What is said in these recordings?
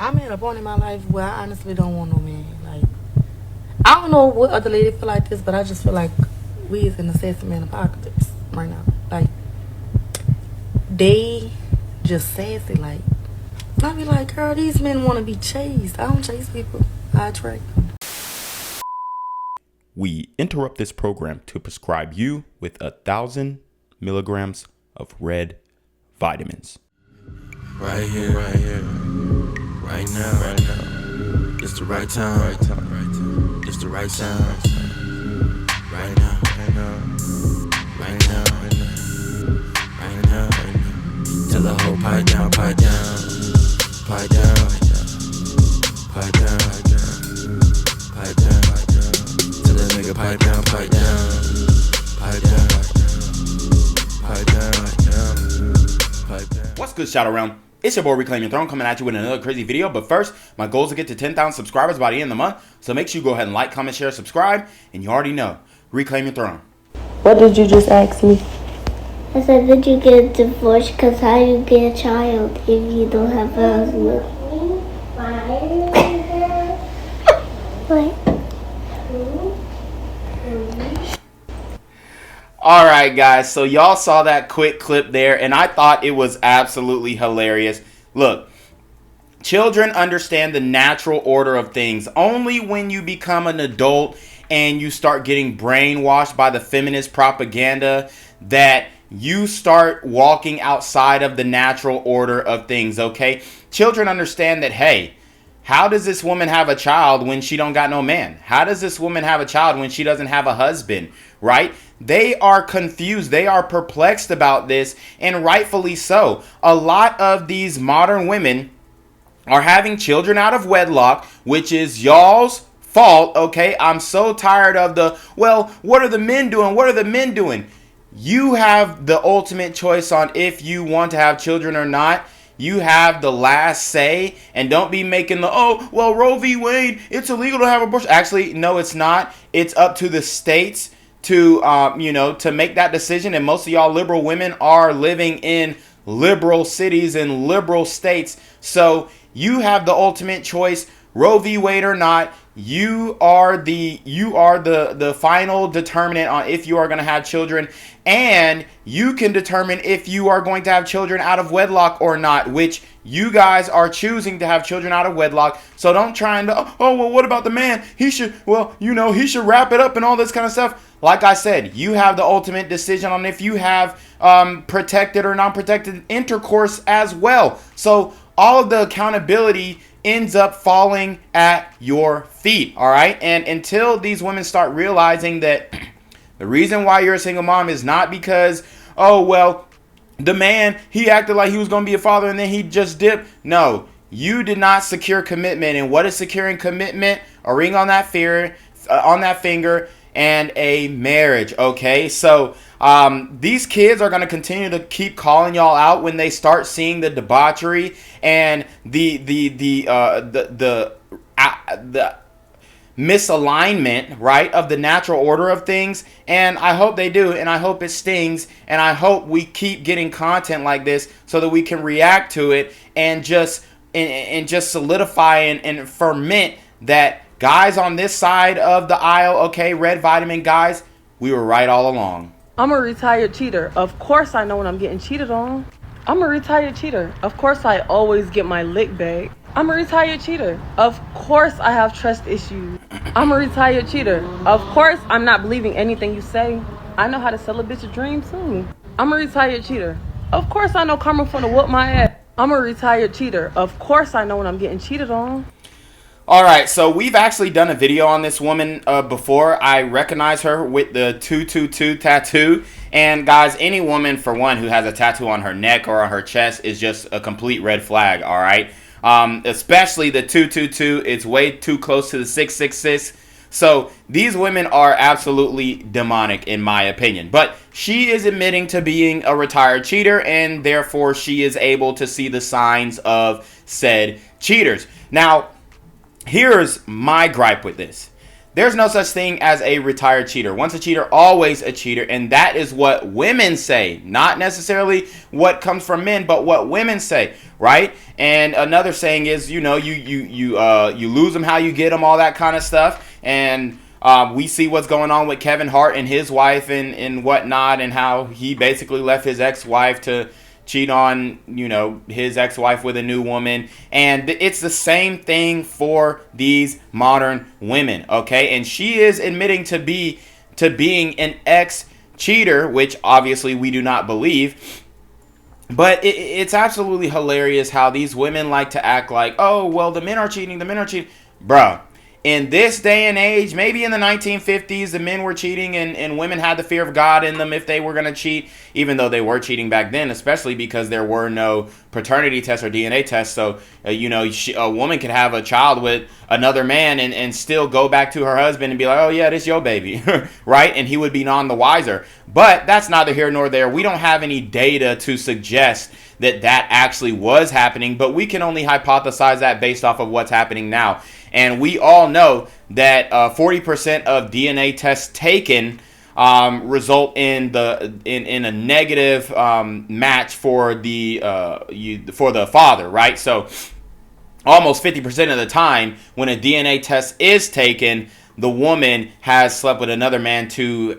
I'm at a point in my life where I honestly don't want no man. Like, I don't know what other lady feel like this, but I just feel like we is in the sassy man apocalypse right now. Like, they just sassy. Like, I be like, girl, these men want to be chased. I don't chase people. I attract them. We interrupt this program to prescribe you with 1,000 milligrams of red vitamins. Right here, right now. It's the right time, It's the right sound. Right now. Tell the whole pipe down. Tell the nigga pipe down. What's good, Shadow Realm? It's your boy Reclaim Your Throne coming at you with another crazy video. But first, my goal is to get to 10,000 subscribers by the end of the month. So make sure you go ahead and like, comment, share, subscribe. And you already know, Reclaim Your Throne. What did you just ask me? I said, did you get a divorce? Because how do you get a child if you don't have a husband? What? Alright guys, so y'all saw that quick clip there, and I thought it was absolutely hilarious. Look, children understand the natural order of things only when you become an adult and you start getting brainwashed by the feminist propaganda that you start walking outside of the natural order of things, okay? Children understand that, hey, how does this woman have a child when she don't got no man? How does this woman have a child when she doesn't have a husband, right? They are confused. They are perplexed about this, and rightfully so. A lot of these modern women are having children out of wedlock, which is y'all's fault, okay? I'm so tired of the, well, what are the men doing? What are the men doing? You have the ultimate choice on if you want to have children or not. You have the last say, and don't be making the, oh, well, Roe v. Wade, it's illegal to have abortion. Actually, no, it's not. It's up to the states to, to make that decision. And most of y'all liberal women are living in liberal cities and liberal states. So you have the ultimate choice, Roe v. Wade or not. You are the final determinant on if you are going to have children, and you can determine if you are going to have children out of wedlock or not, which you guys are choosing to have children out of wedlock. So don't try and, oh, well, what about the man? He should wrap it up and all this kind of stuff. Like I said, you have the ultimate decision on if you have protected or non-protected intercourse as well. So all of the accountability ends up falling at your feet, all right? And until these women start realizing that the reason why you're a single mom is not because, oh, well, the man, he acted like he was going to be a father and then he just dipped. No, you did not secure commitment. And what is securing commitment? A ring on that finger and a marriage, okay? So these kids are going to continue to keep calling y'all out when they start seeing the debauchery and the misalignment, right, of the natural order of things. And I hope they do, and I hope it stings, and I hope we keep getting content like this so that we can react to it and just solidify and ferment that guys on this side of the aisle, okay, red vitamin guys, we were right all along. I'm a retired cheater. Of course I know when I'm getting cheated on. I'm a retired cheater. Of course I always get my lick back. I'm a retired cheater. Of course I have trust issues. I'm a retired cheater. Of course I'm not believing anything you say. I know how to sell a bitch a dream too. I'm a retired cheater. Of course I know karma finna whoop my ass. I'm a retired cheater. Of course I know when I'm getting cheated on. All right, so we've actually done a video on this woman before. I recognize her with the 222 tattoo. And guys, any woman, for one, who has a tattoo on her neck or on her chest is just a complete red flag, all right? Especially the 222, it's way too close to the 666. So these women are absolutely demonic in my opinion. But she is admitting to being a retired cheater, and therefore she is able to see the signs of said cheaters. Now, here's my gripe with this. There's no such thing as a retired cheater. Once a cheater, always a cheater. And that is what women say. Not necessarily what comes from men, but what women say, right? And another saying is, you lose them how you get them, all that kind of stuff. And we see what's going on with Kevin Hart and his wife and whatnot, and how he basically left his ex-wife to cheat on, his ex-wife with a new woman. And it's the same thing for these modern women, okay? And she is admitting to being an ex-cheater, which obviously we do not believe. But it's absolutely hilarious how these women like to act like, oh, well, the men are cheating. Bruh. In this day and age, maybe in the 1950s, the men were cheating and women had the fear of God in them if they were going to cheat, even though they were cheating back then, especially because there were no paternity tests or DNA tests. So, a woman could have a child with another man and still go back to her husband and be like, oh, yeah, this your baby, right? And he would be none the wiser. But that's neither here nor there. We don't have any data to suggest that actually was happening, but we can only hypothesize that based off of what's happening now. And we all know that 40% of DNA tests taken result in a negative match for the father, right? So almost 50% of the time when a DNA test is taken, the woman has slept with another man to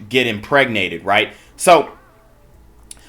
get impregnated, right? So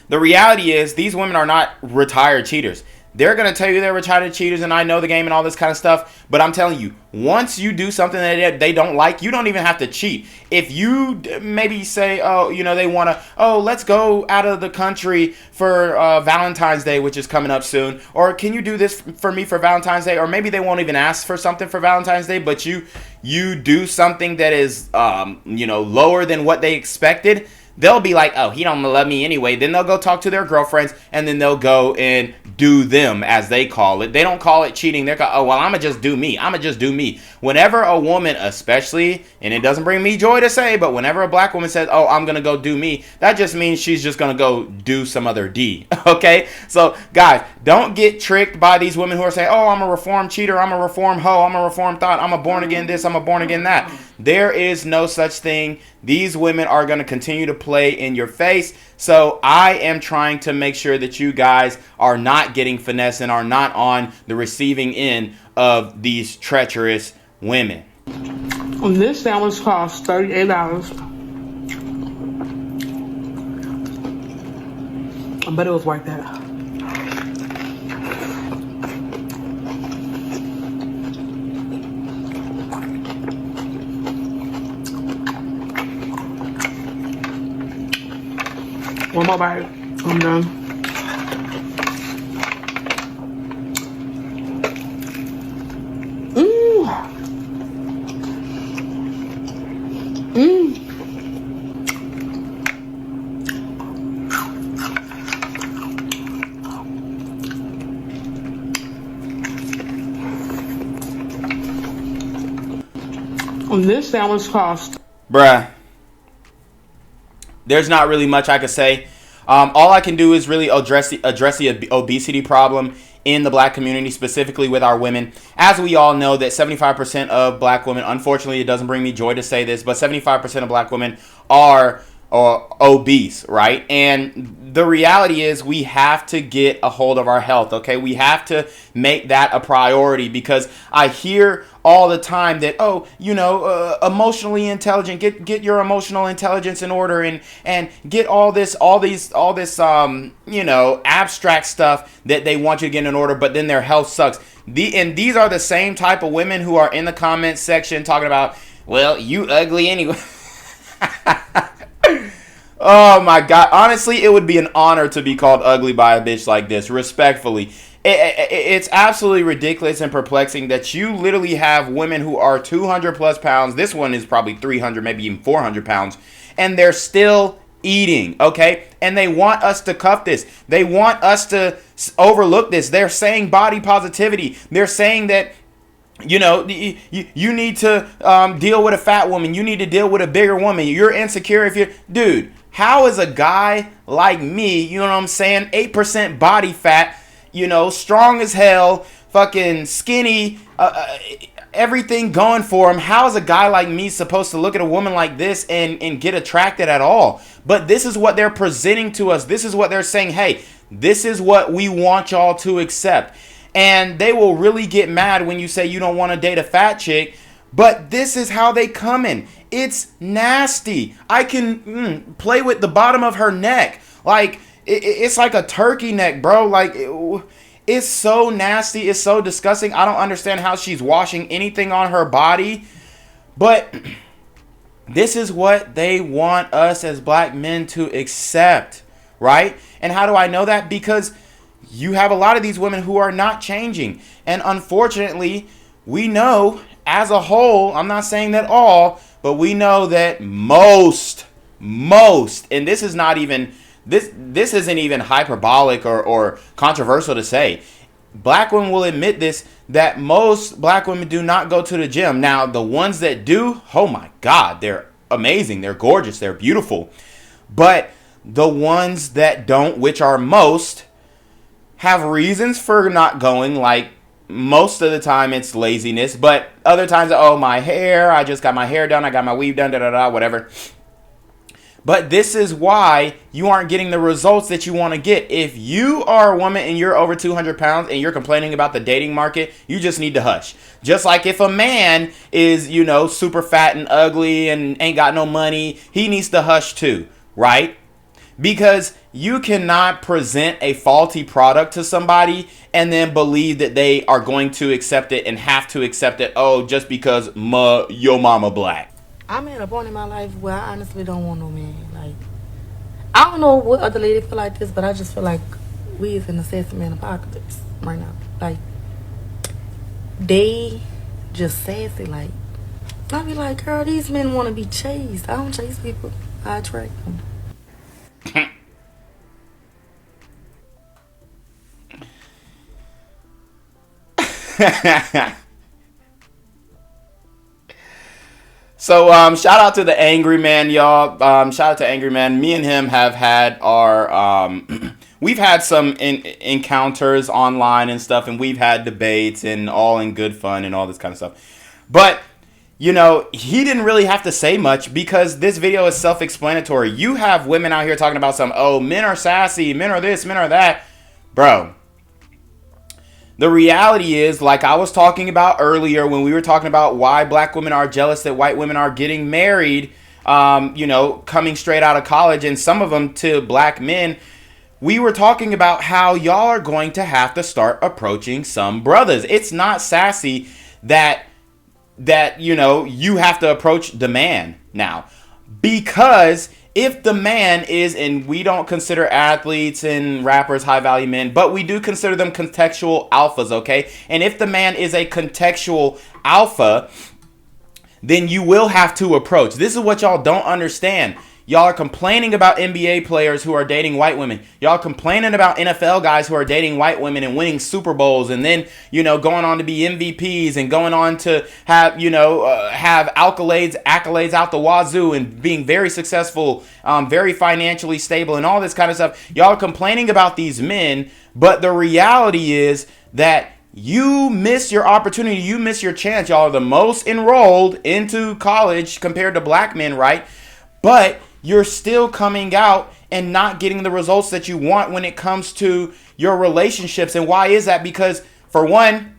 the reality is these women are not retired cheaters. They're going to tell you they're retired cheaters and I know the game and all this kind of stuff. But I'm telling you, once you do something that they don't like, you don't even have to cheat. If you maybe say, they want to, let's go out of the country for Valentine's Day, which is coming up soon. Or can you do this for me for Valentine's Day? Or maybe they won't even ask for something for Valentine's Day, but you do something that is, lower than what they expected. They'll be like, oh, he don't love me anyway. Then they'll go talk to their girlfriends, and then they'll go and do them, as they call it. They don't call it cheating. They're I'm going to just do me. I'm going to just do me. Whenever a woman, especially, and it doesn't bring me joy to say, but whenever a black woman says, oh, I'm going to go do me, that just means she's just going to go do some other D. Okay? So, guys, don't get tricked by these women who are saying, oh, I'm a reformed cheater. I'm a reformed hoe. I'm a reformed thought. I'm a born again this. I'm a born again that. There is no such thing. These women are going to continue to play in your face. So I am trying to make sure that you guys are not getting finessed and are not on the receiving end of these treacherous women. This sandwich costs $38. But it was worth that. One more bite. I'm done. This sandwich cost. Bruh. There's not really much I could say. All I can do is really address the obesity problem in the black community, specifically with our women. As we all know that 75% of black women, unfortunately it doesn't bring me joy to say this, but 75% of black women are obese, right? And the reality is we have to get a hold of our health, okay? We have to make that a priority, because I hear all the time that, emotionally intelligent, get your emotional intelligence in order and get all this abstract stuff that they want you to get in order, but then their health sucks. And these are the same type of women who are in the comment section talking about, well, you ugly anyway. Oh my God. Honestly, it would be an honor to be called ugly by a bitch like this, respectfully. It's absolutely ridiculous and perplexing that you literally have women who are 200 plus pounds. This one is probably 300, maybe even 400 pounds. And they're still eating, okay? And they want us to cuff this. They want us to overlook this. They're saying body positivity. They're saying that, you need to deal with a fat woman. You need to deal with a bigger woman. You're insecure if you're... Dude, how is a guy like me, you know what I'm saying, 8% body fat, strong as hell, fucking skinny, everything going for him. How is a guy like me supposed to look at a woman like this and get attracted at all? But this is what they're presenting to us. This is what they're saying. Hey, this is what we want y'all to accept. And they will really get mad when you say you don't want to date a fat chick. But this is how they come in. It's nasty. I can play with the bottom of her neck. Like, it's like a turkey neck, bro. Like, it's so nasty. It's so disgusting. I don't understand how she's washing anything on her body. But this is what they want us as black men to accept, right? And how do I know that? Because you have a lot of these women who are not changing. And unfortunately, we know as a whole, I'm not saying that all, but we know that most, and this is not even, this isn't even hyperbolic or controversial to say. Black women will admit this, that most black women do not go to the gym. Now, the ones that do, oh my God, they're amazing. They're gorgeous. They're beautiful. But the ones that don't, which are most, have reasons for not going. Like, most of the time it's laziness, but other times, oh, my hair, I just got my hair done, I got my weave done, whatever. But this is why you aren't getting the results that you want to get. If you are a woman and you're over 200 pounds and you're complaining about the dating market, you just need to hush. Just like if a man is, super fat and ugly and ain't got no money, he needs to hush too, right? Because you cannot present a faulty product to somebody and then believe that they are going to accept it and have to accept it, just because your mama black. I'm at a point in my life where I honestly don't want no man. Like, I don't know what other lady feel like this, but I just feel like we is in a sassy man apocalypse right now. Like, they just sassy. Like, I be like, girl, these men want to be chased. I don't chase people. I attract them. So shout out to the Angry Man, y'all. Shout out to Angry Man. Me and him have had our we've had some encounters online and stuff, and we've had debates and all in good fun and all this kind of stuff. But he didn't really have to say much because this video is self-explanatory. You have women out here talking about men are sassy, men are this, men are that. Bro, the reality is, like I was talking about earlier when we were talking about why black women are jealous that white women are getting married, coming straight out of college, and some of them to black men, we were talking about how y'all are going to have to start approaching some brothers. It's not sassy that you have to approach the man now, because if the man is, and we don't consider athletes and rappers high value men, but we do consider them contextual alphas, okay? And if the man is a contextual alpha, then you will have to approach. This is what y'all don't understand. Y'all are complaining about NBA players who are dating white women. Y'all complaining about NFL guys who are dating white women and winning Super Bowls, and then, going on to be MVPs and going on to have, have accolades out the wazoo and being very successful, very financially stable and all this kind of stuff. Y'all are complaining about these men, but the reality is that you miss your opportunity. You miss your chance. Y'all are the most enrolled into college compared to black men, right? But you're still coming out and not getting the results that you want when it comes to your relationships. And why is that? Because, for one,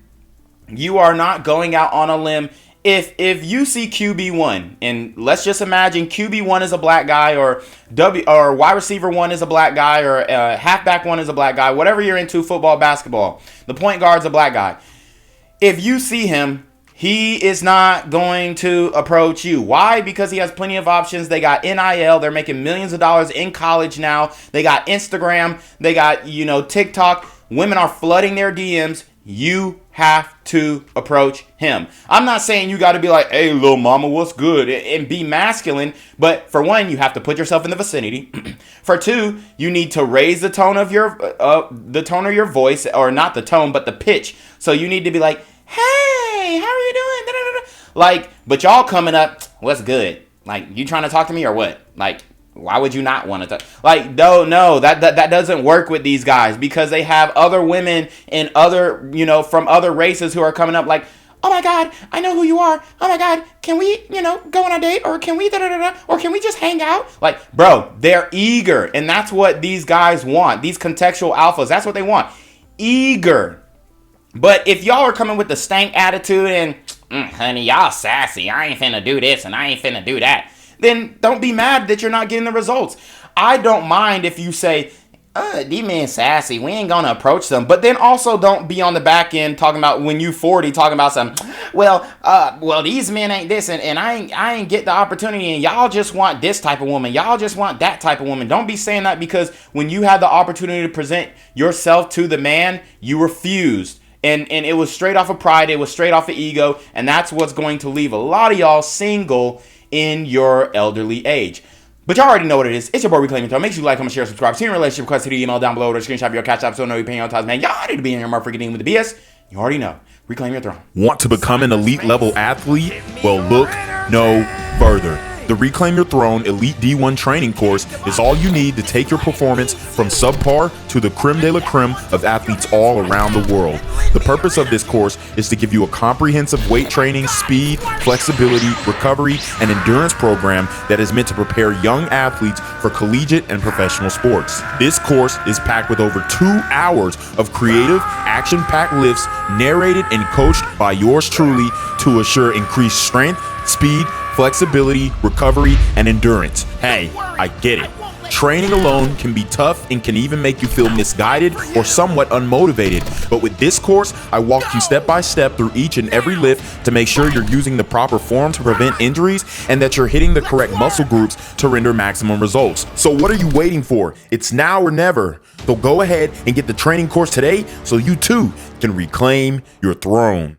you are not going out on a limb. If you see QB1, and let's just imagine QB1 is a black guy, or wide receiver 1 is a black guy, or halfback 1 is a black guy, whatever you're into, football, basketball, the point guard's a black guy. If you see him, he is not going to approach you. Why? Because he has plenty of options. They got NIL. They're making millions of dollars in college now. They got Instagram. They got, TikTok. Women are flooding their DMs. You have to approach him. I'm not saying you got to be like, hey, little mama, what's good? And be masculine. But for one, you have to put yourself in the vicinity. For two, you need to raise the tone of your voice, or not the tone, but the pitch. So you need to be like, hey, how are you doing? Like, but y'all coming up, what's good? Like, you trying to talk to me or what? Like, why would you not want to talk? Like, no, that doesn't work with these guys, because they have other women and other, from other races who are coming up like, oh my God, I know who you are. Oh my God, can we, go on a date, or can we or can we just hang out? Like, bro, they're eager, and that's what these guys want. These contextual alphas, that's what they want. Eager. But if y'all are coming with the stank attitude and, honey, y'all sassy, I ain't finna do this and I ain't finna do that, then don't be mad that you're not getting the results. I don't mind if you say, these men sassy, we ain't gonna approach them. But then also don't be on the back end talking about when you 40, talking about something, well, these men ain't this, and I ain't get the opportunity, and y'all just want this type of woman, y'all just want that type of woman. Don't be saying that, because when you had the opportunity to present yourself to the man, you refused. And it was straight off of pride, it was straight off of ego, and that's what's going to leave a lot of y'all single in your elderly age. But y'all already know what it is. It's your boy Reclaim Your Throne. Make sure you like, comment, share, subscribe. See your relationship request to the email down below, or screenshot your CashApp so know you're paying on time, man. Y'all need to be in your motherfucking team with the BS. You already know. Reclaim Your Throne. Want to become an elite level athlete? Well, look no further. The Reclaim Your Throne Elite D1 training course is all you need to take your performance from subpar to the creme de la creme of athletes all around the world. The purpose of this course is to give you a comprehensive weight training, speed, flexibility, recovery, and endurance program that is meant to prepare young athletes for collegiate and professional sports. This course is packed with over 2 hours of creative, action-packed lifts narrated and coached by yours truly to assure increased strength, speed, flexibility, recovery, and endurance. Hey, I get it. Training alone can be tough and can even make you feel misguided or somewhat unmotivated. But with this course, I walk you step by step through each and every lift to make sure you're using the proper form to prevent injuries and that you're hitting the correct muscle groups to render maximum results. So what are you waiting for? It's now or never. So go ahead and get the training course today so you too can reclaim your throne.